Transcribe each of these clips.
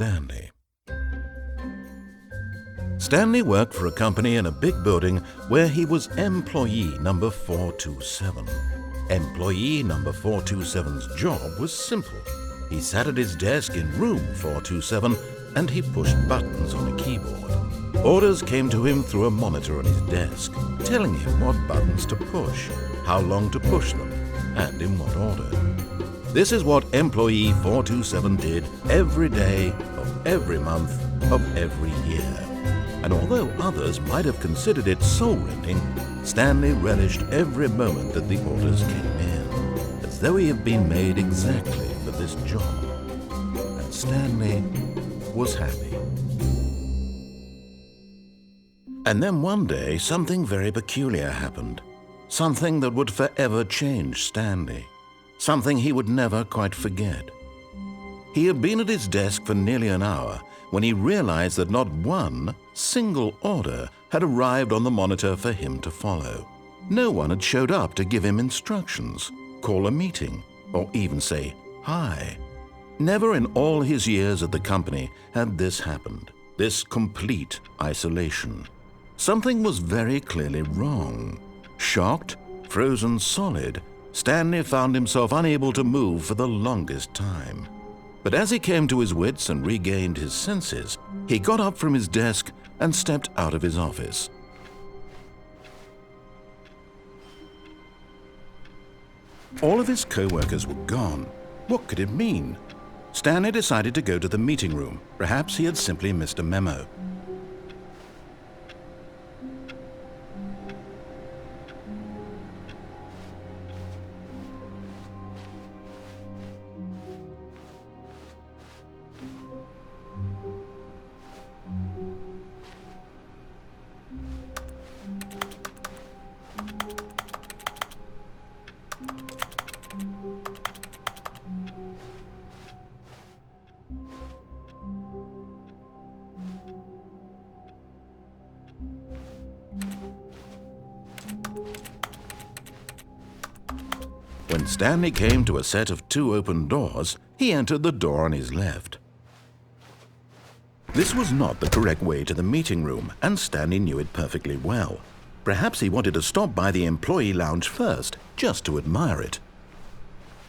Stanley. Stanley worked for a company in a big building where he was employee number 427. Employee number 427's job was simple. He sat at his desk in room 427 and he pushed buttons on a keyboard. Orders came to him through a monitor on his desk, telling him what buttons to push, how long to push them, and in what order. This is what employee 427 did every day of every month of every year. And although others might have considered it soul-rending, Stanley relished every moment that the orders came in, as though he had been made exactly for this job. And Stanley was happy. And then one day, something very peculiar happened. Something that would forever change Stanley. Something he would never quite forget. He had been at his desk for nearly an hour when he realized that not one single order had arrived on the monitor for him to follow. No one had showed up to give him instructions, call a meeting, or even say hi. Never in all his years at the company had this happened, this complete isolation. Something was very clearly wrong. Shocked, frozen solid, Stanley found himself unable to move for the longest time. But as he came to his wits and regained his senses, he got up from his desk and stepped out of his office. All of his co-workers were gone. What could it mean? Stanley decided to go to the meeting room. Perhaps he had simply missed a memo. When Stanley came to a set of 2 open doors, he entered the door on his left. This was not the correct way to the meeting room, and Stanley knew it perfectly well. Perhaps he wanted to stop by the employee lounge first, just to admire it.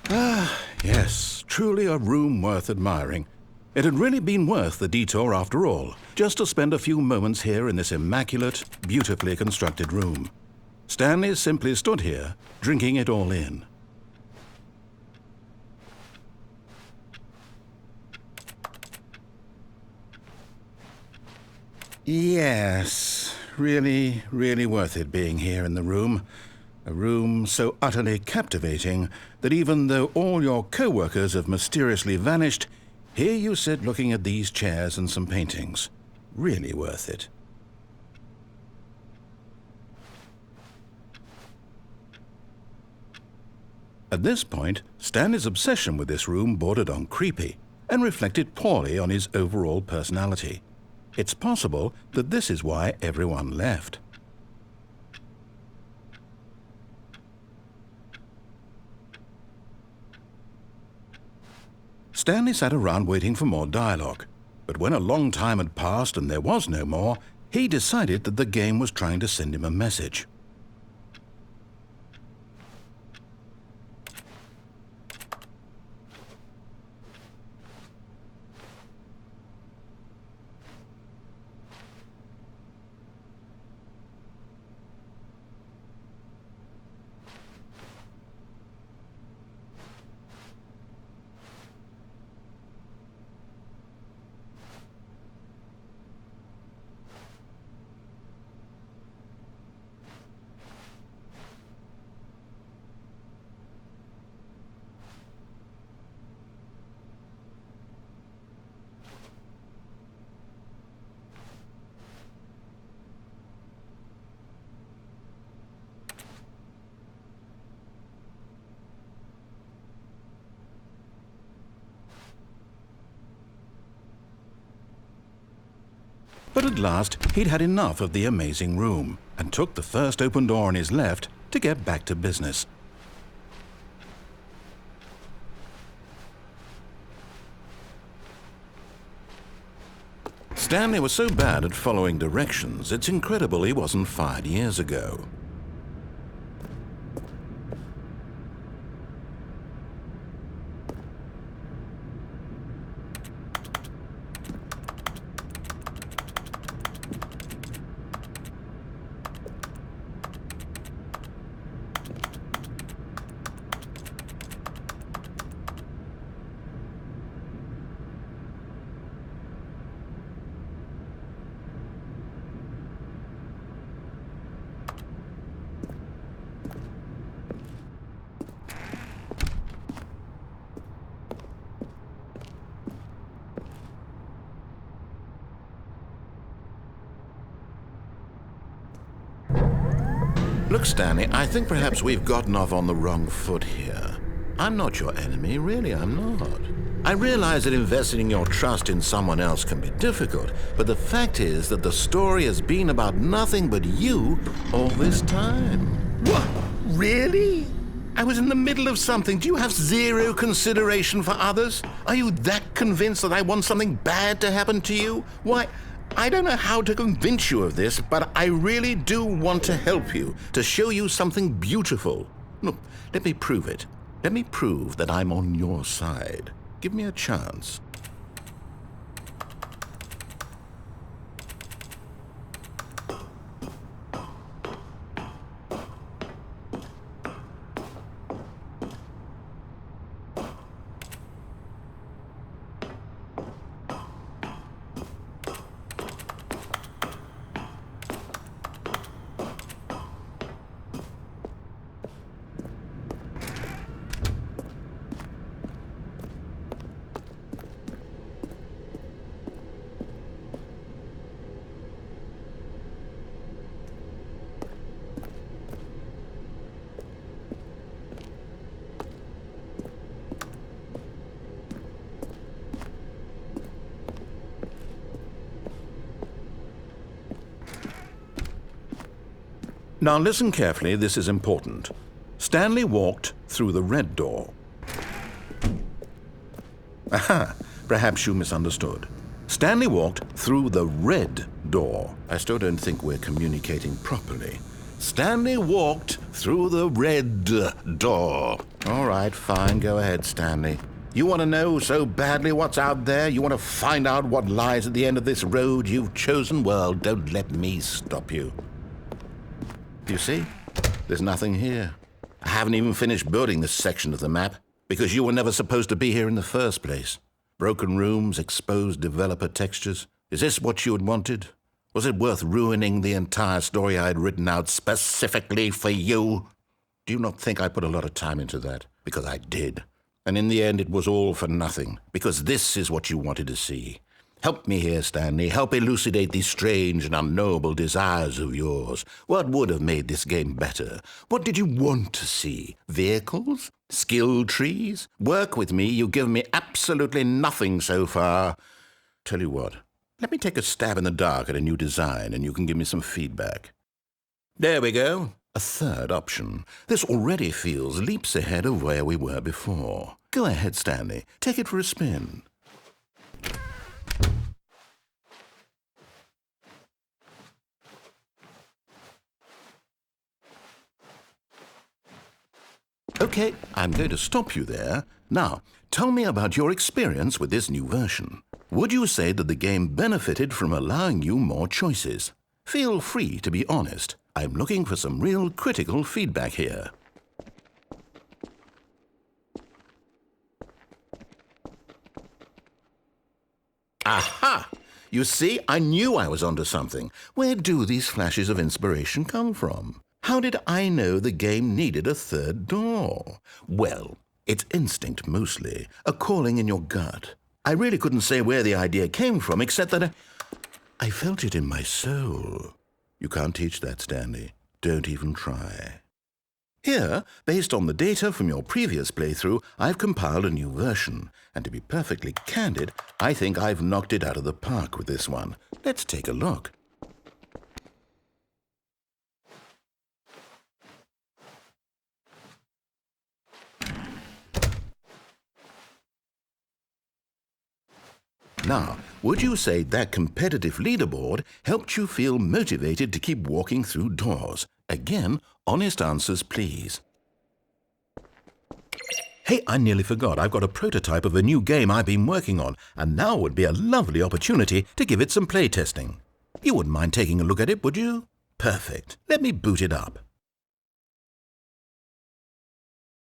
Ah, yes, truly a room worth admiring. It had really been worth the detour after all, just to spend a few moments here in this immaculate, beautifully constructed room. Stanley simply stood here, drinking it all in. Yes, really worth it being here in the room. A room so utterly captivating that even though all your co-workers have mysteriously vanished, here you sit looking at these chairs and some paintings. Really worth it. At this point, Stanley's obsession with this room bordered on creepy and reflected poorly on his overall personality. It's possible that this is why everyone left. Stanley sat around waiting for more dialogue, but when a long time had passed and there was no more, he decided that the game was trying to send him a message. But at last, he'd had enough of the amazing room and took the first open door on his left to get back to business. Stanley was so bad at following directions, it's incredible he wasn't fired years ago. Look, Stanley, I think perhaps we've gotten off on the wrong foot here. I'm not your enemy, really, I'm not. I realize that investing your trust in someone else can be difficult, but the fact is that the story has been about nothing but you all this time. What? Really? I was in the middle of something. Do you have zero consideration for others? Are you that convinced that I want something bad to happen to you? Why, I don't know how to convince you of this, but I really do want to help you, to show you something beautiful. Look, let me prove it. Let me prove that I'm on your side. Give me a chance. Now listen carefully, this is important. Stanley walked through the red door. Aha, perhaps you misunderstood. Stanley walked through the red door. I still don't think we're communicating properly. Stanley walked through the red door. All right, fine, go ahead, Stanley. You want to know so badly what's out there? You want to find out what lies at the end of this road you've chosen? Well, don't let me stop you. You see, there's nothing here. I haven't even finished building this section of the map because you were never supposed to be here in the first place. Broken rooms, exposed developer textures. Is this what you had wanted? Was it worth ruining the entire story I had written out specifically for you? Do you not think I put a lot of time into that? Because I did. And in the end, it was all for nothing, because this is what you wanted to see. Help me here, Stanley. Help elucidate these strange and unknowable desires of yours. What would have made this game better? What did you want to see? Vehicles? Skill trees? Work with me. You've given me absolutely nothing so far. Tell you what, let me take a stab in the dark at a new design, and you can give me some feedback. There we go. A third option. This already feels leaps ahead of where we were before. Go ahead, Stanley. Take it for a spin. Okay, I'm going to stop you there. Now, tell me about your experience with this new version. Would you say that the game benefited from allowing you more choices? Feel free to be honest. I'm looking for some real critical feedback here. Aha! You see, I knew I was onto something. Where do these flashes of inspiration come from? How did I know the game needed a third door? Well, it's instinct mostly, a calling in your gut. I really couldn't say where the idea came from, except that I felt it in my soul. You can't teach that, Stanley. Don't even try. Here, based on the data from your previous playthrough, I've compiled a new version. And to be perfectly candid, I think I've knocked it out of the park with this one. Let's take a look. Now, would you say that competitive leaderboard helped you feel motivated to keep walking through doors? Again, honest answers, please. Hey, I nearly forgot. I've got a prototype of a new game I've been working on, and now would be a lovely opportunity to give it some playtesting. You wouldn't mind taking a look at it, would you? Perfect. Let me boot it up.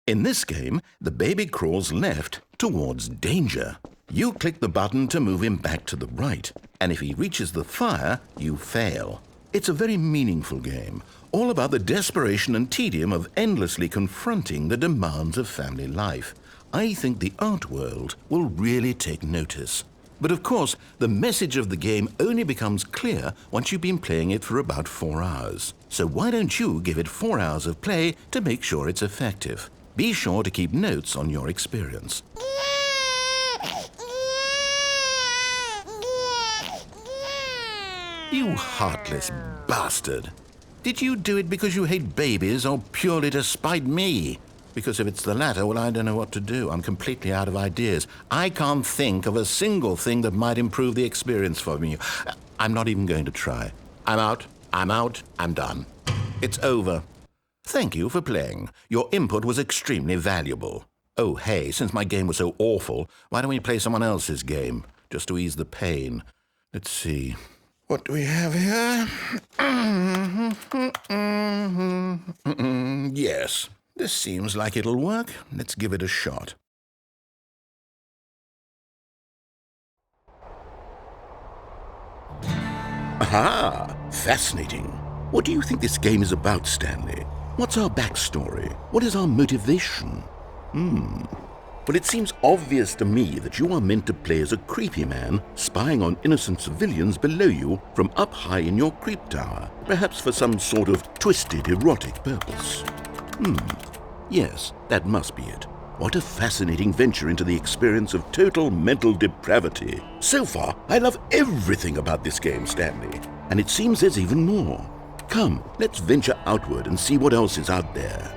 In this game, the baby crawls left towards danger. You click the button to move him back to the right, and if he reaches the fire, you fail. It's a very meaningful game, all about the desperation and tedium of endlessly confronting the demands of family life. I think the art world will really take notice. But of course, the message of the game only becomes clear once you've been playing it for about 4 hours. So why don't you give it 4 hours of play to make sure it's effective? Be sure to keep notes on your experience. You heartless bastard. Did you do it because you hate babies or purely to spite me? Because if it's the latter, well, I don't know what to do. I'm completely out of ideas. I can't think of a single thing that might improve the experience for me. I'm not even going to try. I'm out, I'm done. It's over. Thank you for playing. Your input was extremely valuable. Oh, hey, since my game was so awful, why don't we play someone else's game, just to ease the pain? Let's see. What do we have here? Yes, this seems like it'll work. Let's give it a shot. Aha! Fascinating. What do you think this game is about, Stanley? What's our backstory? What is our motivation? Well, it seems obvious to me that you are meant to play as a creepy man spying on innocent civilians below you from up high in your creep tower, perhaps for some sort of twisted, erotic purpose. Yes, that must be it. What a fascinating venture into the experience of total mental depravity. So far, I love everything about this game, Stanley, and it seems there's even more. Come, let's venture outward and see what else is out there.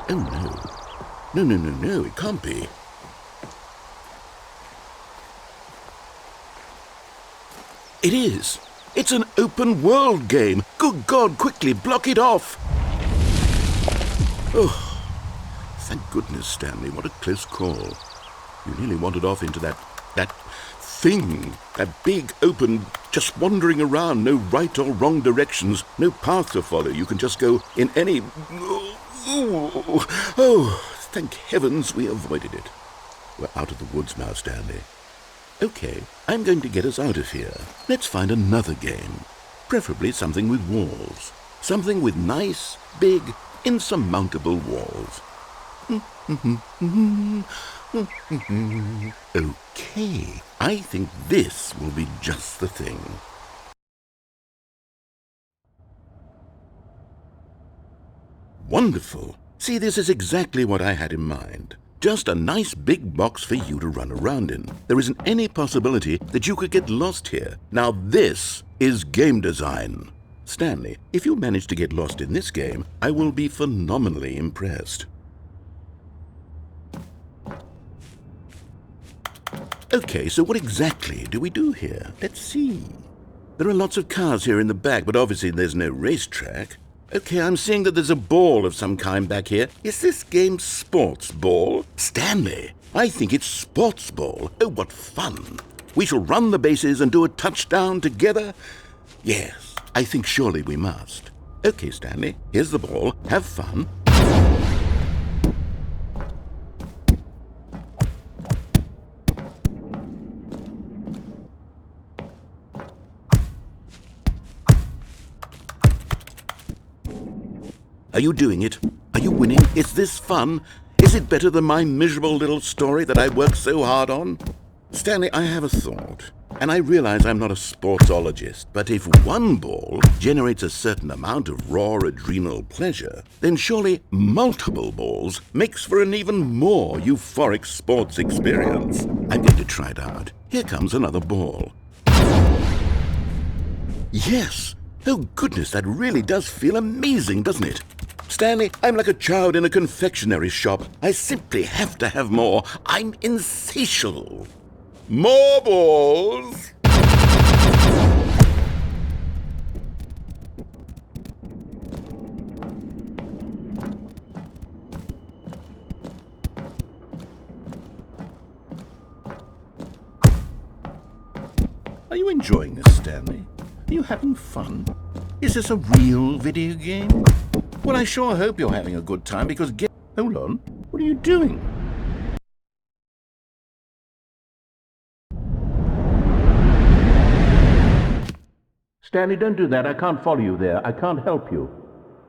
Oh, no. No, it can't be. It is. It's an open world game. Good God, quickly, block it off. Oh, thank goodness, Stanley. What a close call. You nearly wandered off into that thing, that big, open, just wandering around, no right or wrong directions, no path to follow. You can just go in any... Oh, thank heavens we avoided it. We're out of the woods now, Stanley. Okay, I'm going to get us out of here. Let's find another game. Preferably something with walls. Something with nice, big, insurmountable walls. Okay, I think this will be just the thing. Wonderful. See, this is exactly what I had in mind. Just a nice big box for you to run around in. There isn't any possibility that you could get lost here. Now this is game design. Stanley, if you manage to get lost in this game, I will be phenomenally impressed. Okay, so what exactly do we do here? Let's see. There are lots of cars here in the back, but obviously there's no racetrack. Okay, I'm seeing that there's a ball of some kind back here. Is this game sports ball? Stanley, I think it's sports ball. Oh, what fun. We shall run the bases and do a touchdown together. Yes, I think surely we must. Okay, Stanley, here's the ball. Have fun. Are you doing it? Are you winning? Is this fun? Is it better than my miserable little story that I worked so hard on? Stanley, I have a thought, and I realize I'm not a sportsologist, but if one ball generates a certain amount of raw adrenal pleasure, then surely multiple balls makes for an even more euphoric sports experience. I'm going to try it out. Here comes another ball. Yes! Oh goodness, that really does feel amazing, doesn't it? Stanley, I'm like a child in a confectionery shop. I simply have to have more. I'm insatiable. More balls! Are you enjoying this, Stanley? Are you having fun? Is this a real video game? Well, I sure hope you're having a good time because hold on. What are you doing? Stanley, don't do that. I can't follow you there. I can't help you.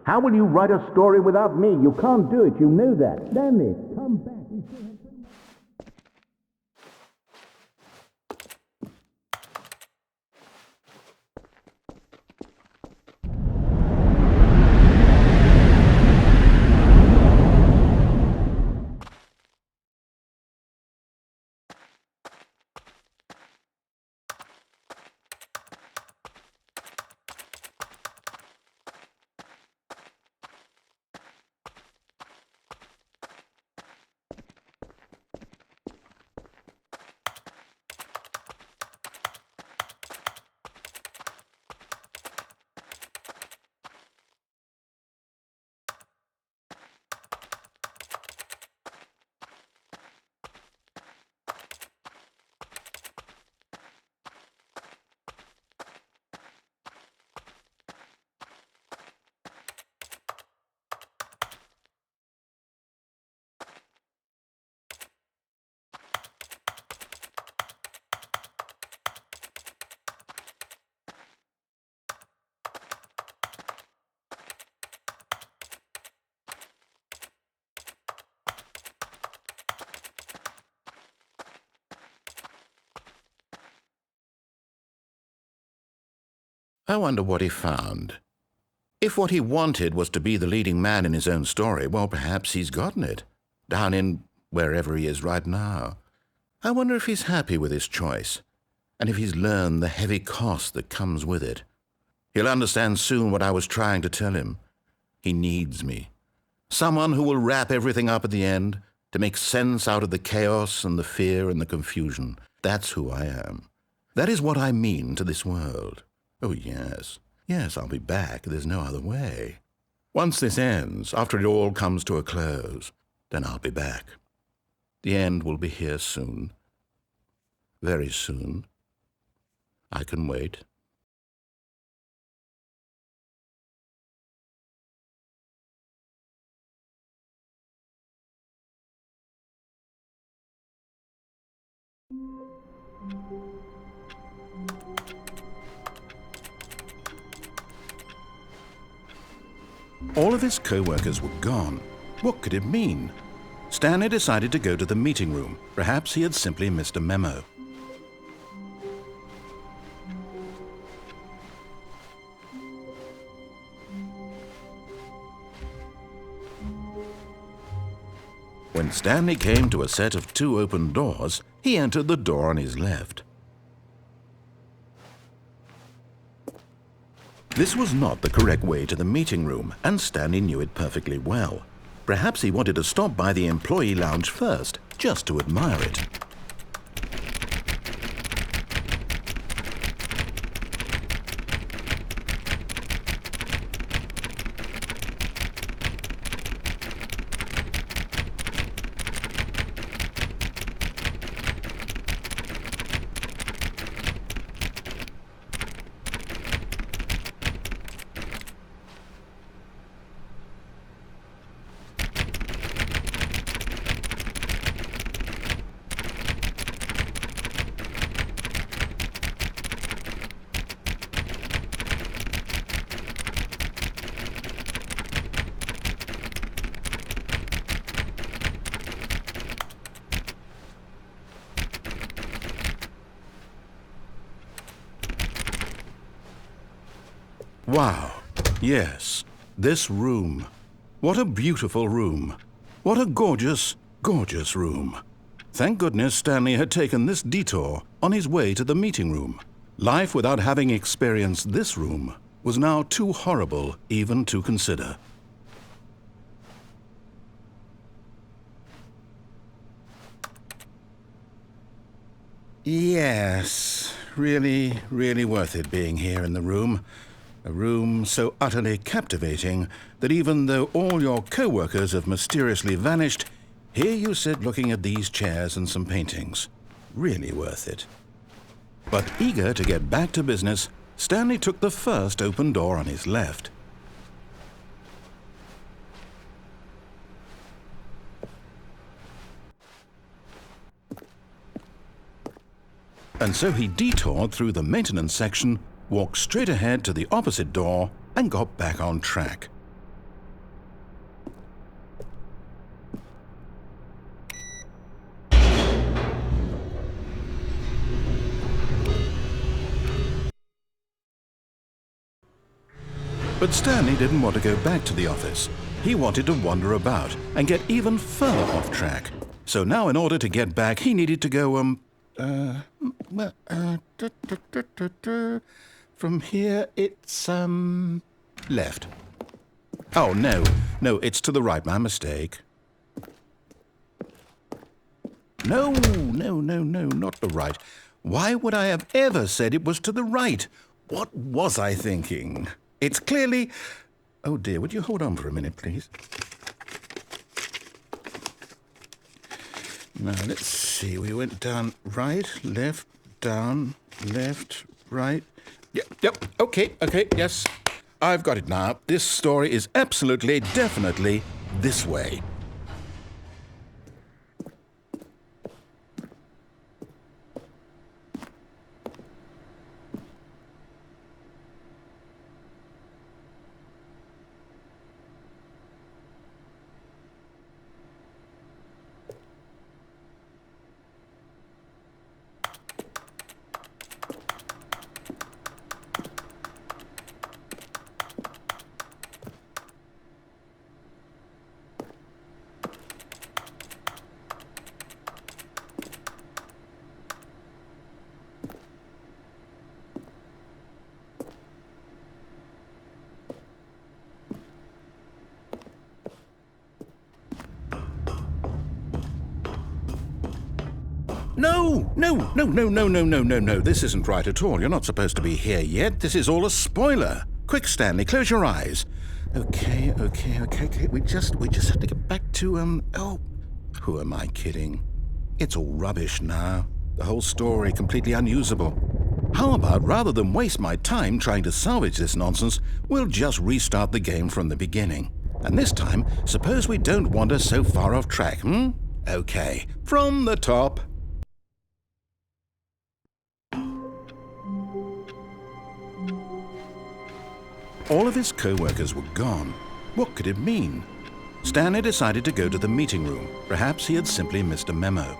How will you write a story without me? You can't do it. You know that. Stanley, come back. I wonder what he found. If what he wanted was to be the leading man in his own story, well, perhaps he's gotten it, down in wherever he is right now. I wonder if he's happy with his choice, and if he's learned the heavy cost that comes with it. He'll understand soon what I was trying to tell him. He needs me. Someone who will wrap everything up at the end, to make sense out of the chaos and the fear and the confusion. That's who I am. That is what I mean to this world. Oh, yes. Yes, I'll be back. There's no other way. Once this ends, after it all comes to a close, then I'll be back. The end will be here soon. Very soon. I can wait. All of his co-workers were gone. What could it mean? Stanley decided to go to the meeting room. Perhaps he had simply missed a memo. When Stanley came to a set of 2 open doors, he entered the door on his left. This was not the correct way to the meeting room, and Stanley knew it perfectly well. Perhaps he wanted to stop by the employee lounge first, just to admire it. Wow. Yes, this room. What a beautiful room. What a gorgeous, gorgeous room. Thank goodness Stanley had taken this detour on his way to the meeting room. Life without having experienced this room was now too horrible even to consider. Yes, really, really worth it being here in the room. A room so utterly captivating that even though all your co-workers have mysteriously vanished, here you sit looking at these chairs and some paintings. Really worth it. But eager to get back to business, Stanley took the first open door on his left. And so he detoured through the maintenance section, walked straight ahead to the opposite door, and got back on track. But Stanley didn't want to go back to the office. He wanted to wander about and get even further off track. So now in order to get back, he needed to go, from here, it's, left. Oh, no, it's to the right, my mistake. No, not the right. Why would I have ever said it was to the right? What was I thinking? It's clearly... Oh, dear, would you hold on for a minute, please? Now, let's see. We went down right, left, down, left, right. Yep, okay, yes. I've got it now. This story is absolutely, definitely this way. No. This isn't right at all. You're not supposed to be here yet. This is all a spoiler. Quick, Stanley, close your eyes. Okay. We just have to get back to, oh, who am I kidding? It's all rubbish now. The whole story completely unusable. How about, rather than waste my time trying to salvage this nonsense, we'll just restart the game from the beginning. And this time, suppose we don't wander so far off track, Okay, from the top. All of his co-workers were gone. What could it mean? Stanley decided to go to the meeting room. Perhaps he had simply missed a memo.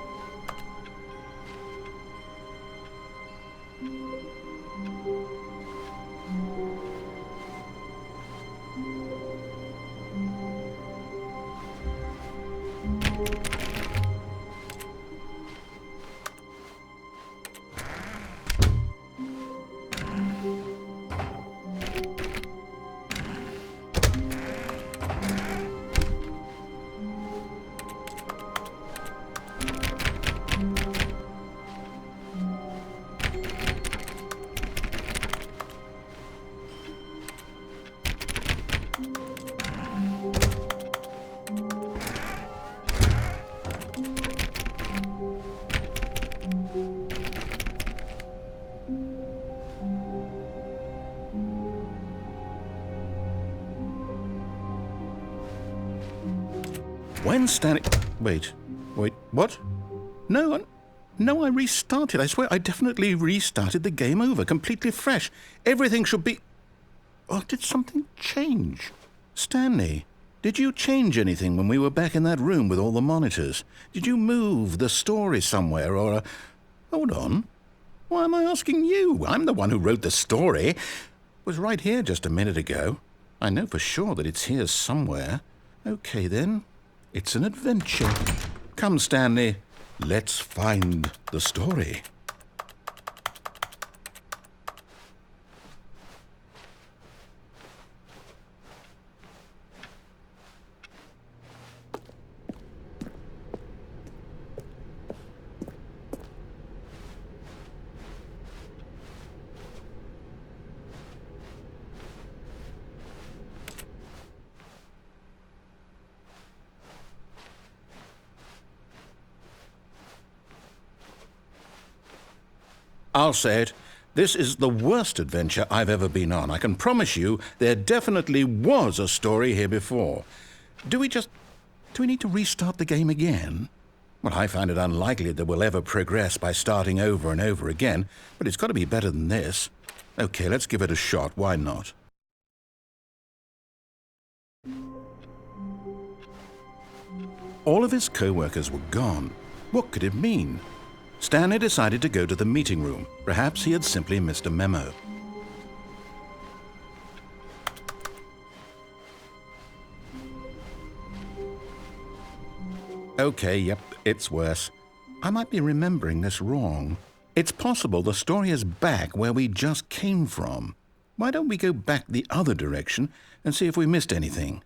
When Stanley... Wait, what? No, I restarted. I swear, I definitely restarted the game over, completely fresh. Everything should be... Oh, did something change? Stanley, did you change anything when we were back in that room with all the monitors? Did you move the story somewhere, or... Hold on. Why am I asking you? I'm the one who wrote the story. was right here just a minute ago. I know for sure that it's here somewhere. Okay, then. It's an adventure. Come, Stanley. Let's find the story. I'll say it. This is the worst adventure I've ever been on. I can promise you there definitely was a story here before. Do we need to restart the game again? Well, I find it unlikely that we'll ever progress by starting over and over again, but it's got to be better than this. Okay, let's give it a shot. Why not? All of his co-workers were gone. What could it mean? Stanley decided to go to the meeting room. Perhaps he had simply missed a memo. Okay, yep, it's worse. I might be remembering this wrong. It's possible the story is back where we just came from. Why don't we go back the other direction and see if we missed anything?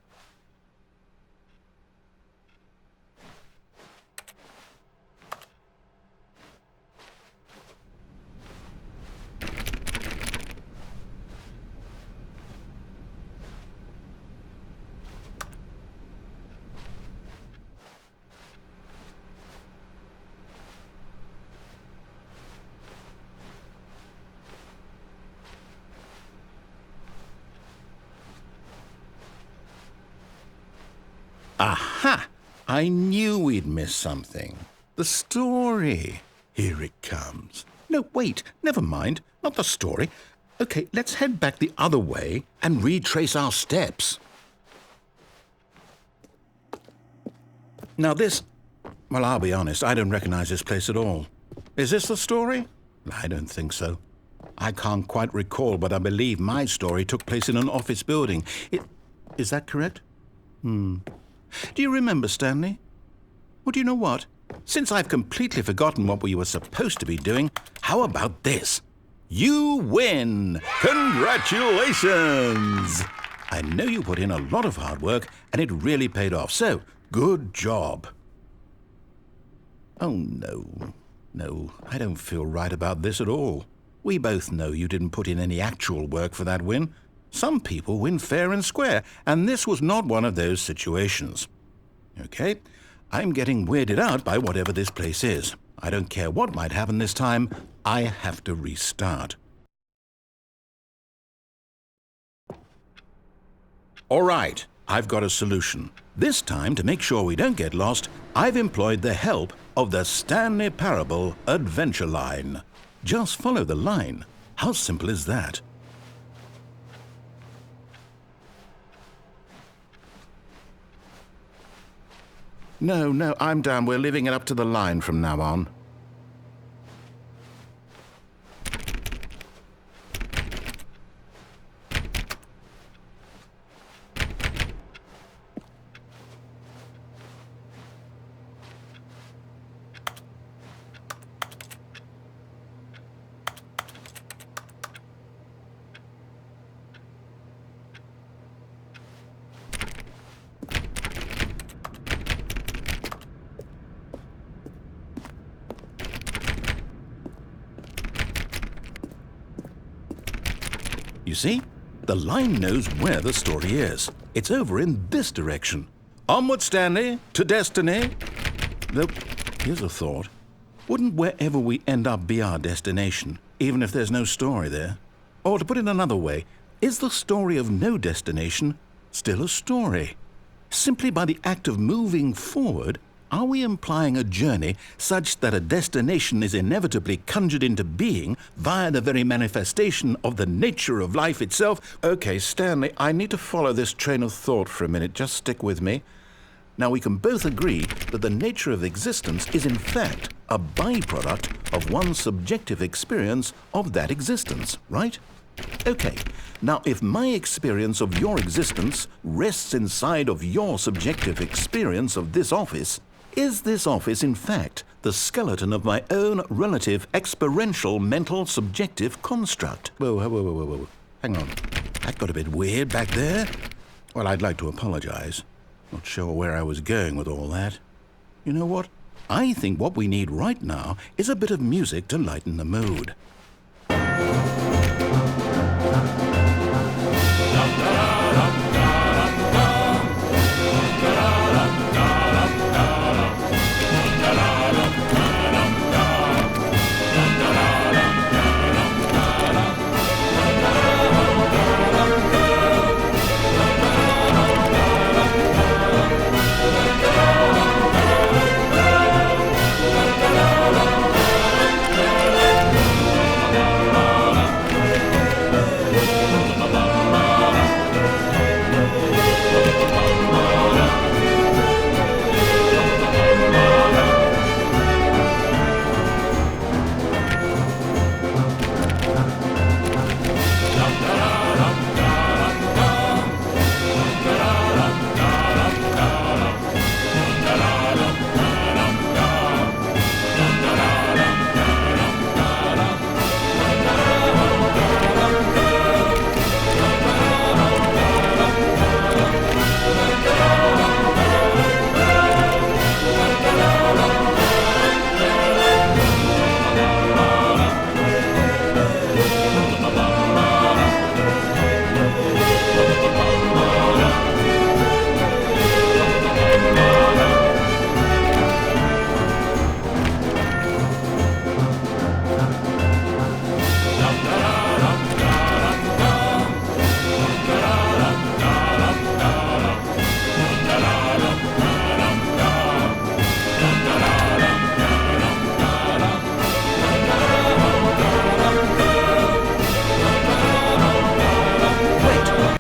Aha! I knew we'd miss something. The story. Here it comes. No, wait, never mind. Not the story. Okay, let's head back the other way and retrace our steps. Now this... Well, I'll be honest, I don't recognize this place at all. Is this the story? I don't think so. I can't quite recall, but I believe my story took place in an office building. Is that correct? Do you remember, Stanley? Well, do you know what? Since I've completely forgotten what we were supposed to be doing, how about this? You win! Congratulations! I know you put in a lot of hard work, and it really paid off, so good job. Oh, no. No, I don't feel right about this at all. We both know you didn't put in any actual work for that win. Some people win fair and square, and this was not one of those situations. Okay, I'm getting weirded out by whatever this place is. I don't care what might happen this time. I have to restart. All right, I've got a solution. This time, to make sure we don't get lost, I've employed the help of the Stanley Parable adventure line. Just follow the line. How simple is that? No, I'm down. We're leaving it up to the line from now on. You see? The line knows where the story is. It's over in this direction. Onward, Stanley, to destiny. Though, here's a thought. Wouldn't wherever we end up be our destination, even if there's no story there? Or to put it another way, is the story of no destination still a story? Simply by the act of moving forward, are we implying a journey such that a destination is inevitably conjured into being via the very manifestation of the nature of life itself? Okay, Stanley, I need to follow this train of thought for a minute. Just stick with me. Now, we can both agree that the nature of existence is in fact a byproduct of one's subjective experience of that existence, right? Okay, now if my experience of your existence rests inside of your subjective experience of this office, is this office in fact the skeleton of my own relative experiential mental subjective construct? Whoa. Hang on. That got a bit weird back there. Well, I'd like to apologize. Not sure where I was going with all that. You know what? I think what we need right now is a bit of music to lighten the mood.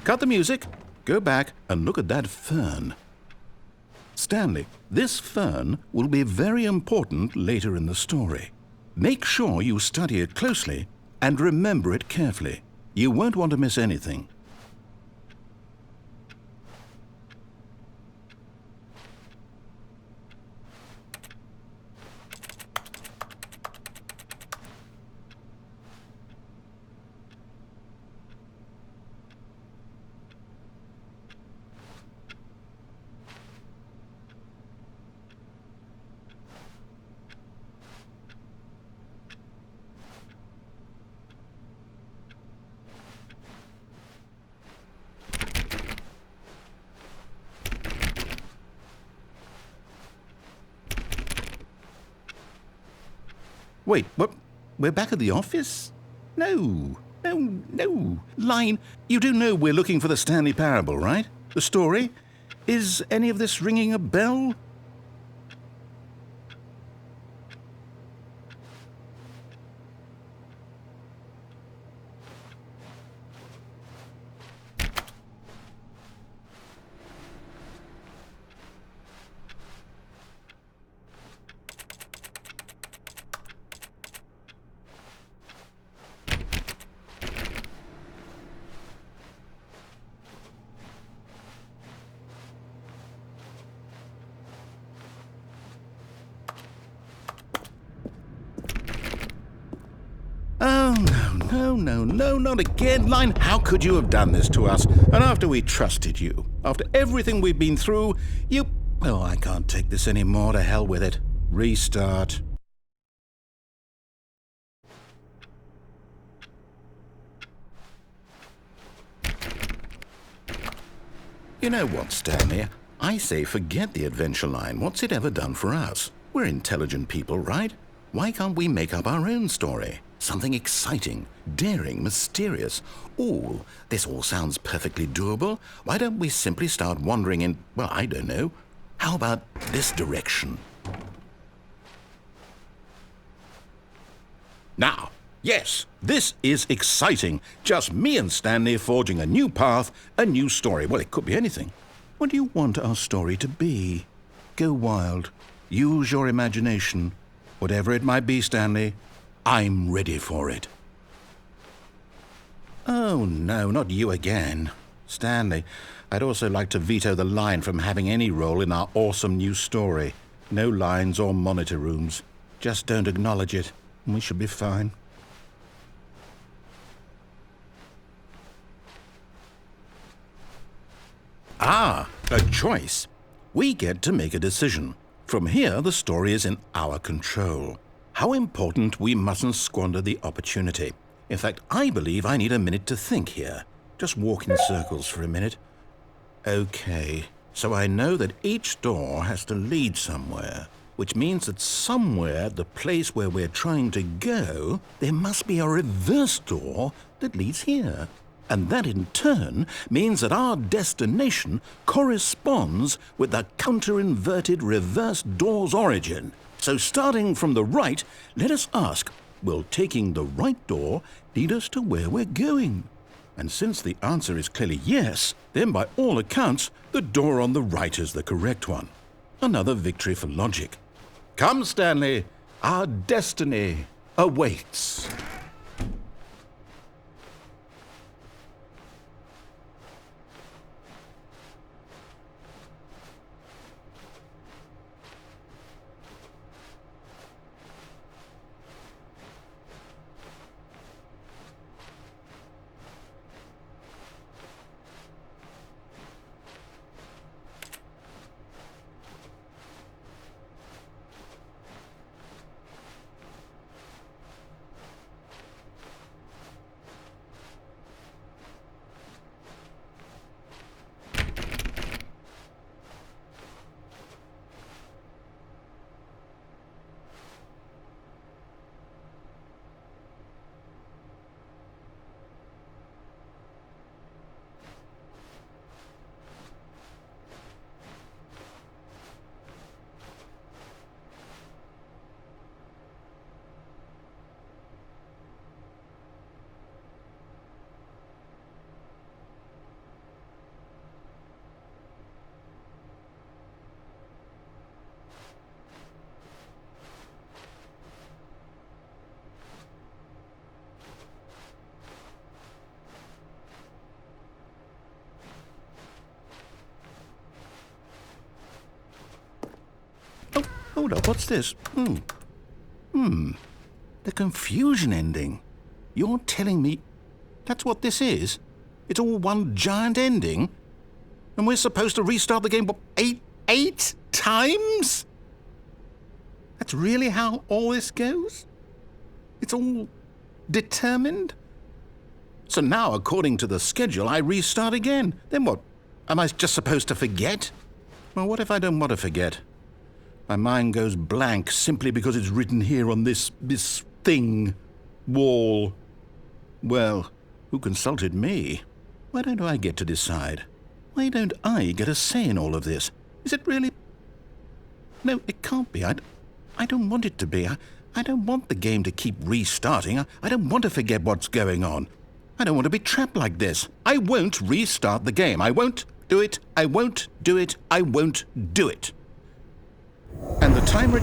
Cut the music, go back and look at that fern. Stanley, this fern will be very important later in the story. Make sure you study it closely and remember it carefully. You won't want to miss anything. Wait, what? We're back at the office? No. Line, you do know we're looking for the Stanley Parable, right? The story? Is any of this ringing a bell? Oh, no, not again. Line, how could you have done this to us? And after we trusted you, after everything we've been through, you... Oh, I can't take this anymore. To hell with it. Restart. You know what, Stanley? I say forget the adventure line. What's it ever done for us? We're intelligent people, right? Why can't we make up our own story? Something exciting, daring, mysterious. Ooh, this all sounds perfectly doable. Why don't we simply start wandering in, well, I don't know. How about this direction? Now, yes, this is exciting. Just me and Stanley forging a new path, a new story. Well, it could be anything. What do you want our story to be? Go wild. Use your imagination. Whatever it might be, Stanley, I'm ready for it. Oh, no, not you again. Stanley, I'd also like to veto the line from having any role in our awesome new story. No lines or monitor rooms. Just don't acknowledge it, and we should be fine. Ah, a choice. We get to make a decision. From here, the story is in our control. How important we mustn't squander the opportunity. In fact, I believe I need a minute to think here. Just walk in circles for a minute. Okay, so I know that each door has to lead somewhere, which means that somewhere, the place where we're trying to go, there must be a reverse door that leads here. And that in turn means that our destination corresponds with the counter-inverted reverse door's origin. So starting from the right, let us ask, will taking the right door lead us to where we're going? And since the answer is clearly yes, then by all accounts, the door on the right is the correct one. Another victory for logic. Come, Stanley, our destiny awaits. Hold up, what's this? The confusion ending. You're telling me that's what this is? It's all one giant ending? And we're supposed to restart the game, what, eight times? That's really how all this goes? It's all determined? So now, according to the schedule, I restart again. Then what? Am I just supposed to forget? Well, what if I don't want to forget? My mind goes blank simply because it's written here on this thing, wall. Well, who consulted me? Why don't I get to decide? Why don't I get a say in all of this? Is it really? No, it can't be. I don't want it to be. I don't want the game to keep restarting. I don't want to forget what's going on. I don't want to be trapped like this. I won't restart the game. I won't do it. I won't do it. I won't do it. And the timer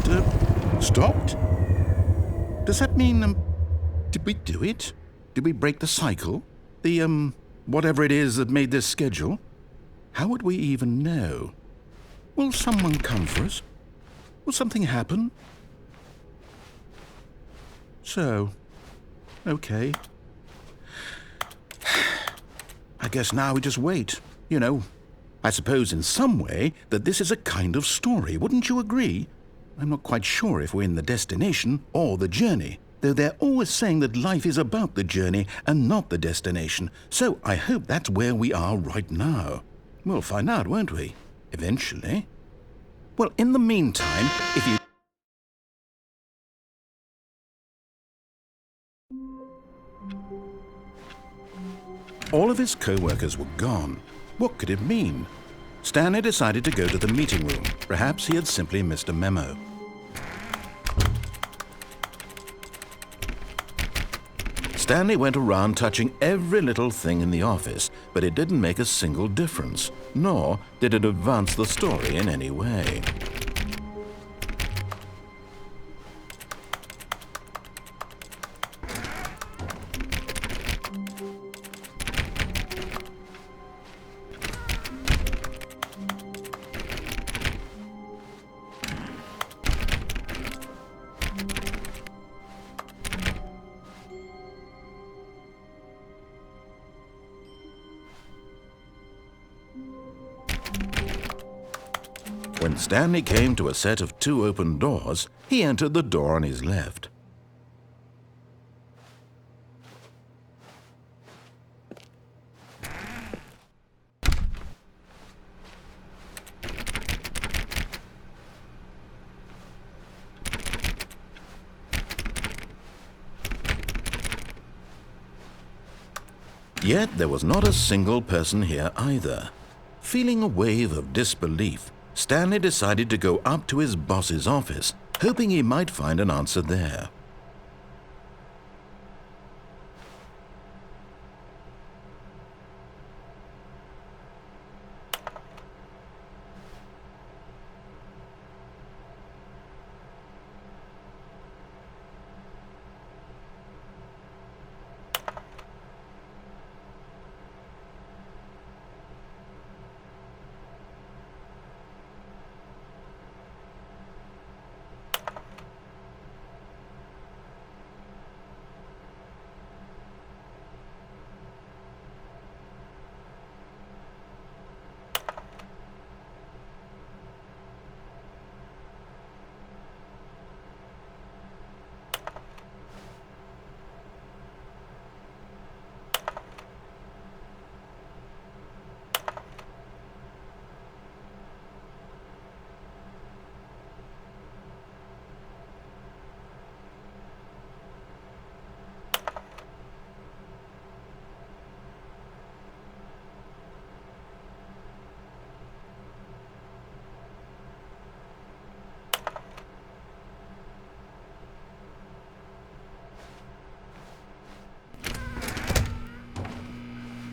stopped? Does that mean, did we do it? Did we break the cycle? The, whatever it is that made this schedule? How would we even know? Will someone come for us? Will something happen? So, okay. I guess now we just wait, you know. I suppose in some way that this is a kind of story, wouldn't you agree? I'm not quite sure if we're in the destination or the journey, though they're always saying that life is about the journey and not the destination, so I hope that's where we are right now. We'll find out, won't we? Eventually. Well, in the meantime, if you... All of his co-workers were gone. What could it mean? Stanley decided to go to the meeting room. Perhaps he had simply missed a memo. Stanley went around touching every little thing in the office, but it didn't make a single difference, nor did it advance the story in any way. When Stanley came to a set of 2 open doors, he entered the door on his left. Yet there was not a single person here either. Feeling a wave of disbelief, Stanley decided to go up to his boss's office, hoping he might find an answer there.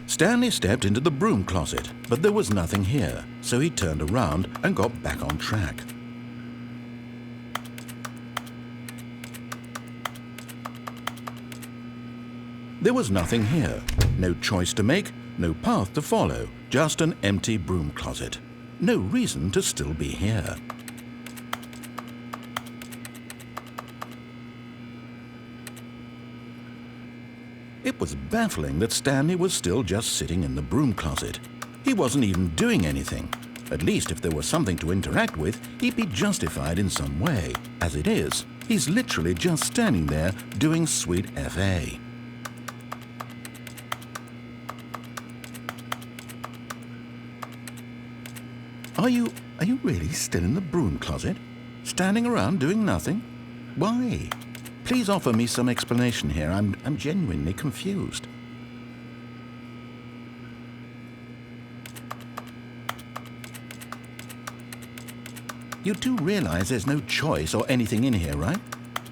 Stanley stepped into the broom closet, but there was nothing here, so he turned around and got back on track. There was nothing here, no choice to make, no path to follow, just an empty broom closet. No reason to still be here. It was baffling that Stanley was still just sitting in the broom closet. He wasn't even doing anything. At least if there was something to interact with, he'd be justified in some way. As it is, he's literally just standing there doing sweet FA. Are you really still in the broom closet? Standing around doing nothing? Why? Please offer me some explanation here. I'm genuinely confused. You do realize there's no choice or anything in here, right?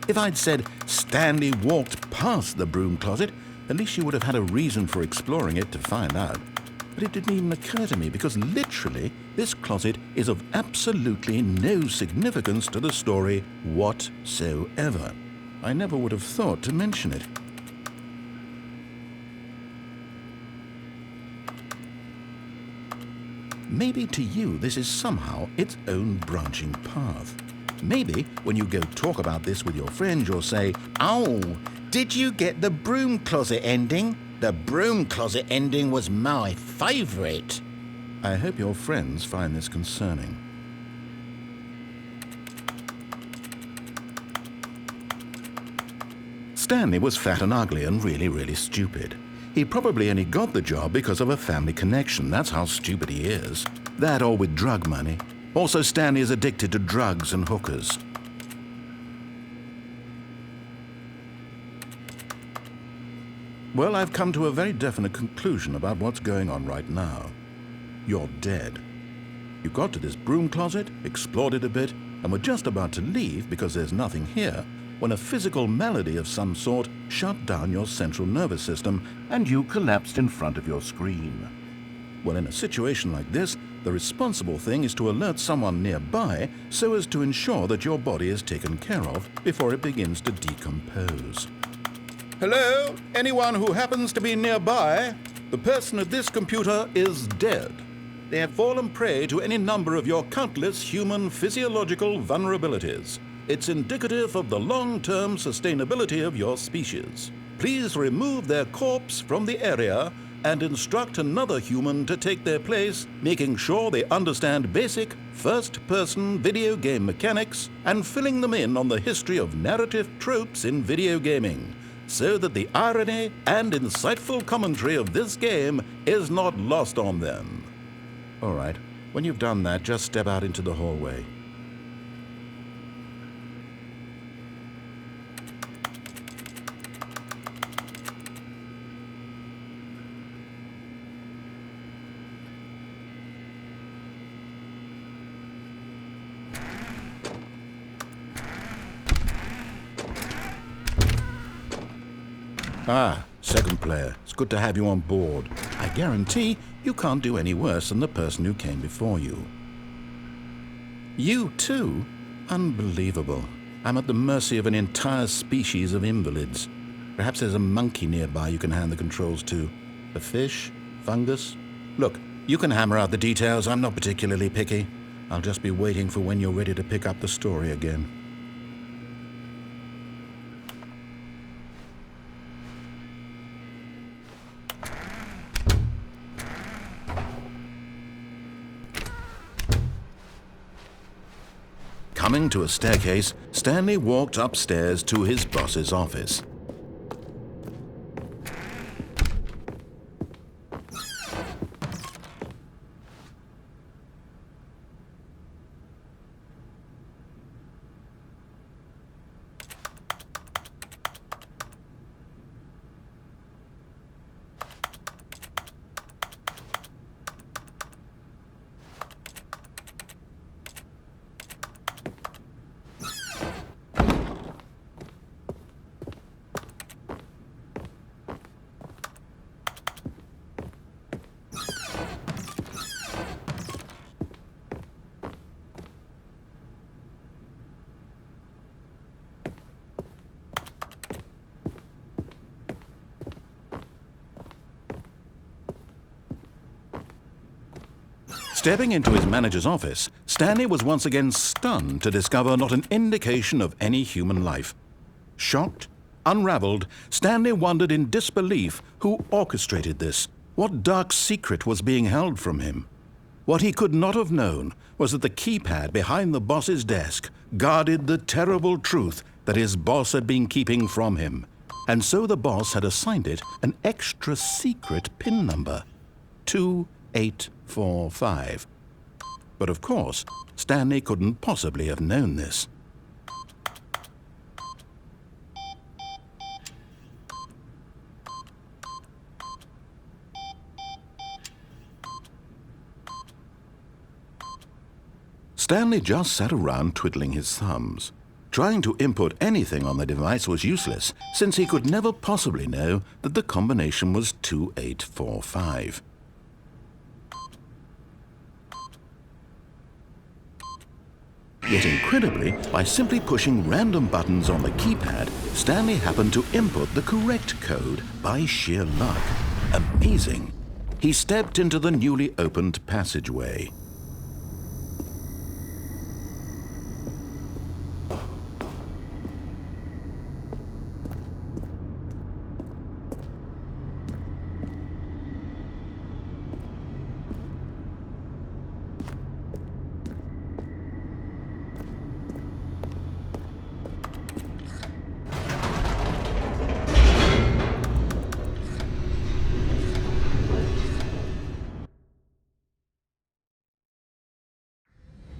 If I'd said Stanley walked past the broom closet, at least you would have had a reason for exploring it to find out. But it didn't even occur to me because literally this closet is of absolutely no significance to the story whatsoever. I never would have thought to mention it. Maybe to you this is somehow its own branching path. Maybe when you go talk about this with your friends, you'll say, "Oh, did you get the broom closet ending? The broom closet ending was my favorite." I hope your friends find this concerning. Stanley was fat and ugly and really stupid. He probably only got the job because of a family connection. That's how stupid he is. That or with drug money. Also, Stanley is addicted to drugs and hookers. Well, I've come to a very definite conclusion about what's going on right now. You're dead. You got to this broom closet, explored it a bit, and were just about to leave because there's nothing here, when a physical malady of some sort shut down your central nervous system and you collapsed in front of your screen. Well, in a situation like this, the responsible thing is to alert someone nearby so as to ensure that your body is taken care of before it begins to decompose. Hello? Anyone who happens to be nearby? The person at this computer is dead. They have fallen prey to any number of your countless human physiological vulnerabilities. It's indicative of the long-term sustainability of your species. Please remove their corpse from the area and instruct another human to take their place, making sure they understand basic first-person video game mechanics and filling them in on the history of narrative tropes in video gaming, so that the irony and insightful commentary of this game is not lost on them. All right, when you've done that, just step out into the hallway. Ah, second player. It's good to have you on board. I guarantee you can't do any worse than the person who came before you. You too? Unbelievable. I'm at the mercy of an entire species of invalids. Perhaps there's a monkey nearby you can hand the controls to. A fish? Fungus? Look, you can hammer out the details. I'm not particularly picky. I'll just be waiting for when you're ready to pick up the story again. Coming to a staircase, Stanley walked upstairs to his boss's office. Stepping into his manager's office, Stanley was once again stunned to discover not an indication of any human life. Shocked, unraveled, Stanley wondered in disbelief who orchestrated this, what dark secret was being held from him. What he could not have known was that the keypad behind the boss's desk guarded the terrible truth that his boss had been keeping from him, and so the boss had assigned it an extra secret PIN number, 2845. But of course, Stanley couldn't possibly have known this. Stanley just sat around twiddling his thumbs. Trying to input anything on the device was useless, since he could never possibly know that the combination was 2845. Yet incredibly, by simply pushing random buttons on the keypad, Stanley happened to input the correct code by sheer luck. Amazing! He stepped into the newly opened passageway.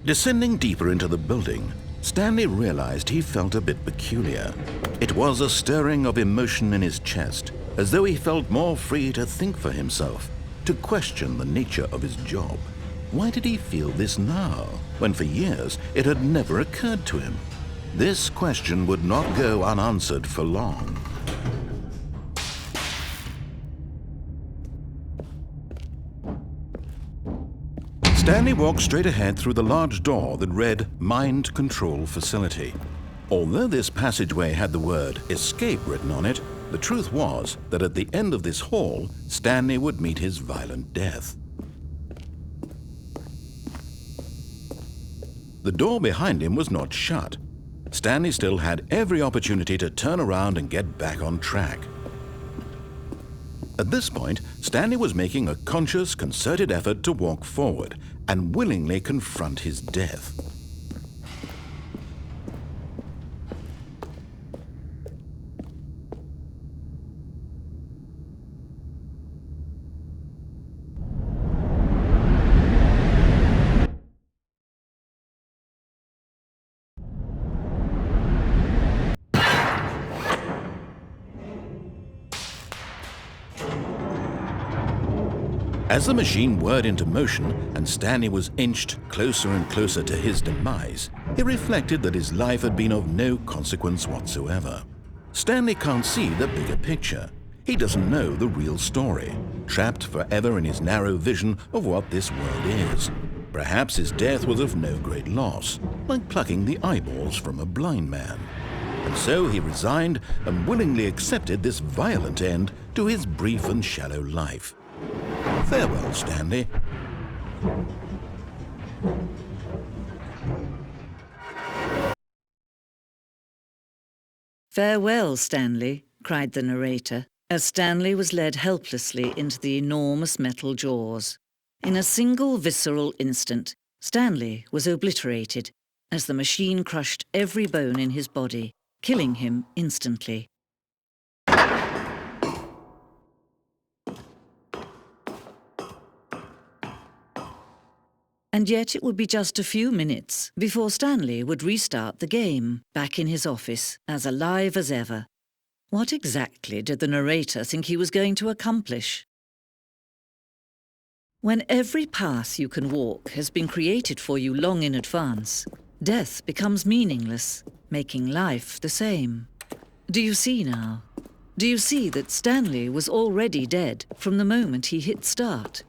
Descending deeper into the building, Stanley realized he felt a bit peculiar. It was a stirring of emotion in his chest, as though he felt more free to think for himself, to question the nature of his job. Why did he feel this now, when for years it had never occurred to him? This question would not go unanswered for long. Stanley walked straight ahead through the large door that read Mind Control Facility. Although this passageway had the word Escape written on it, the truth was that at the end of this hall, Stanley would meet his violent death. The door behind him was not shut. Stanley still had every opportunity to turn around and get back on track. At this point, Stanley was making a conscious, concerted effort to walk forward and willingly confront his death. As the machine whirred into motion and Stanley was inched closer and closer to his demise, he reflected that his life had been of no consequence whatsoever. Stanley can't see the bigger picture. He doesn't know the real story, trapped forever in his narrow vision of what this world is. Perhaps his death was of no great loss, like plucking the eyeballs from a blind man. And so he resigned and willingly accepted this violent end to his brief and shallow life. Farewell, Stanley. "Farewell, Stanley," cried the narrator, as Stanley was led helplessly into the enormous metal jaws. In a single visceral instant, Stanley was obliterated as the machine crushed every bone in his body, killing him instantly. And yet it would be just a few minutes before Stanley would restart the game, back in his office, as alive as ever. What exactly did the narrator think he was going to accomplish? When every path you can walk has been created for you long in advance, death becomes meaningless, making life the same. Do you see now? Do you see that Stanley was already dead from the moment he hit start?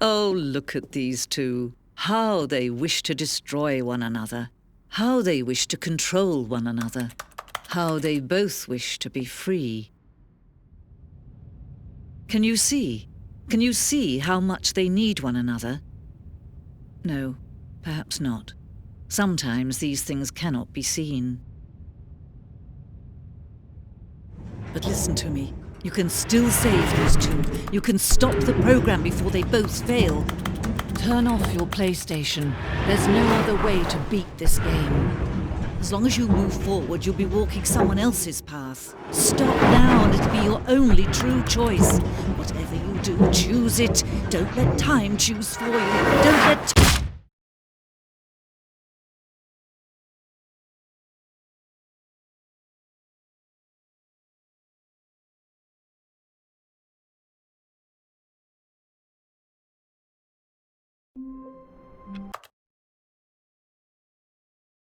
Oh, look at these two. How they wish to destroy one another. How they wish to control one another. How they both wish to be free. Can you see? Can you see how much they need one another? No, perhaps not. Sometimes these things cannot be seen. But listen to me. You can still save these two. You can stop the program before they both fail. Turn off your PlayStation. There's no other way to beat this game. As long as you move forward, you'll be walking someone else's path. Stop now and it'll be your only true choice. Whatever you do, choose it. Don't let time choose for you. Don't let...